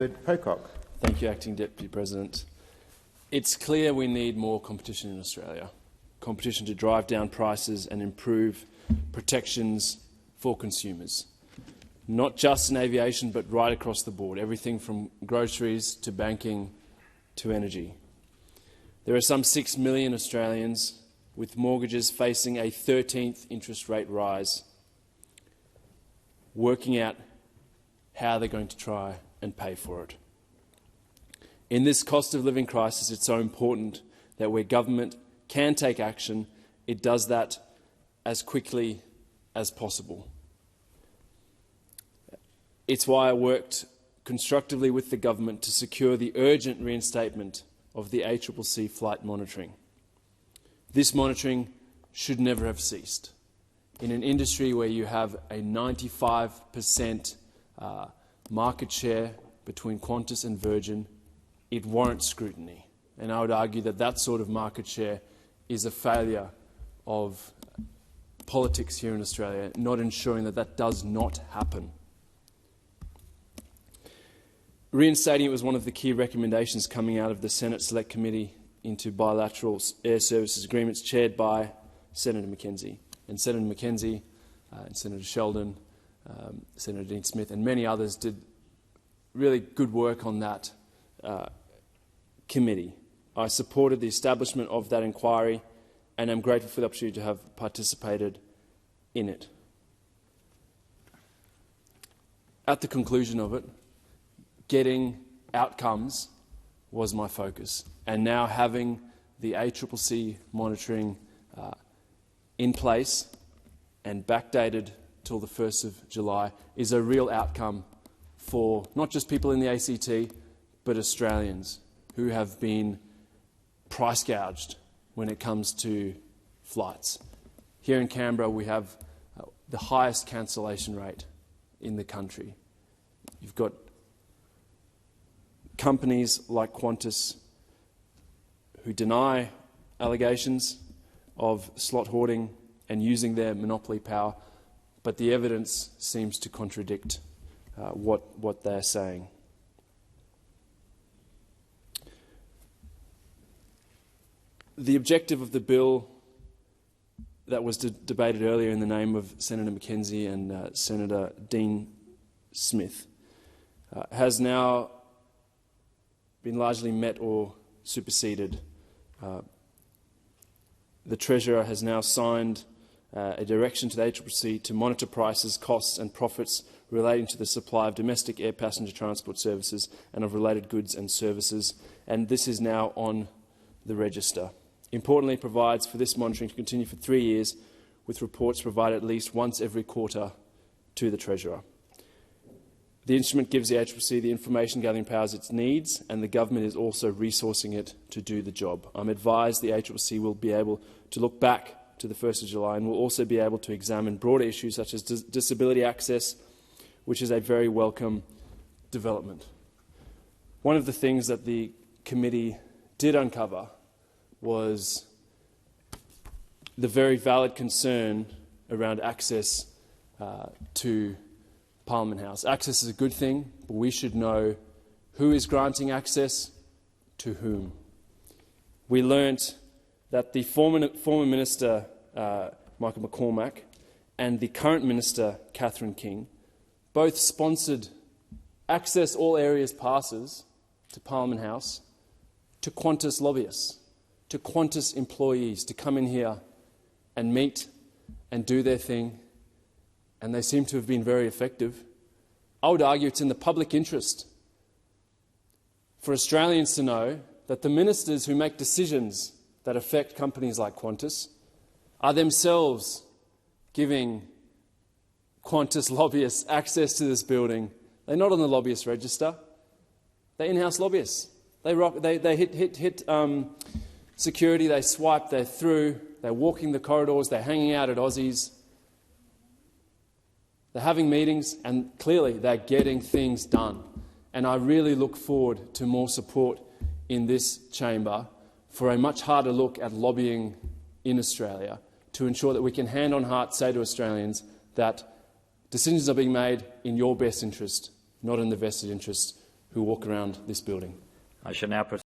Pocock. Thank you, Acting Deputy President. It's clear we need more competition in Australia. Competition to drive down prices and improve protections for consumers. Not just in aviation, but right across the board. Everything from groceries to banking to energy. There are some 6 million Australians with mortgages facing a 13th interest rate rise, working out how they're going to try and pay for it. In this cost of living crisis, it's so important that where government can take action, it does that as quickly as possible. It's why I worked constructively with the government to secure the urgent reinstatement of the ACCC flight monitoring. This monitoring should never have ceased. In an industry where you have a 95% market share between Qantas and Virgin, it warrants scrutiny. And I would argue that that sort of market share is a failure of politics here in Australia, not ensuring that that does not happen. Reinstating it was one of the key recommendations coming out of the Senate Select Committee into bilateral air services agreements chaired by Senator McKenzie. And Senator McKenzie and Senator Sheldon, Senator Dean Smith and many others did really good work on that committee. I supported the establishment of that inquiry and am grateful for the opportunity to have participated in it. At the conclusion of it, getting outcomes was my focus, and now having the ACCC monitoring in place and backdated till the 1st of July is a real outcome for not just people in the ACT, but Australians who have been price gouged when it comes to flights. Here in Canberra, we have the highest cancellation rate in the country. You've got companies like Qantas who deny allegations of slot hoarding and using their monopoly power, but the evidence seems to contradict what they're saying. The objective of the bill that was debated earlier in the name of Senator McKenzie and Senator Dean Smith has now been largely met or superseded. The Treasurer has now signed a direction to the ACCC to monitor prices, costs and profits relating to the supply of domestic air passenger transport services and of related goods and services, and this is now on the register. Importantly, it provides for this monitoring to continue for 3 years, with reports provided at least once every quarter to the Treasurer. The instrument gives the ACCC the information gathering powers it needs, and the government is also resourcing it to do the job. I'm advised the ACCC will be able to look back to the 1st of July and will also be able to examine broader issues such as disability access, which is a very welcome development. One of the things that the committee did uncover was the very valid concern around access to Parliament House. Access is a good thing, but we should know who is granting access to whom. We learnt that the former Minister, Michael McCormack, and the current Minister, Catherine King, both sponsored access all areas passes to Parliament House to Qantas lobbyists, to Qantas employees to come in here and meet and do their thing, and they seem to have been very effective. I would argue it's in the public interest for Australians to know that the ministers who make decisions that affect companies like Qantas are themselves giving Qantas lobbyists access to this building. They're not on the lobbyist register. They're in-house lobbyists. They hit security, they swipe, they're through, they're walking the corridors, they're hanging out at Aussies. They're having meetings, and clearly they're getting things done. And I really look forward to more support in this chamber for a much harder look at lobbying in Australia to ensure that we can hand on heart say to Australians that decisions are being made in your best interest, not in the vested interest who walk around this building. I shall now proceed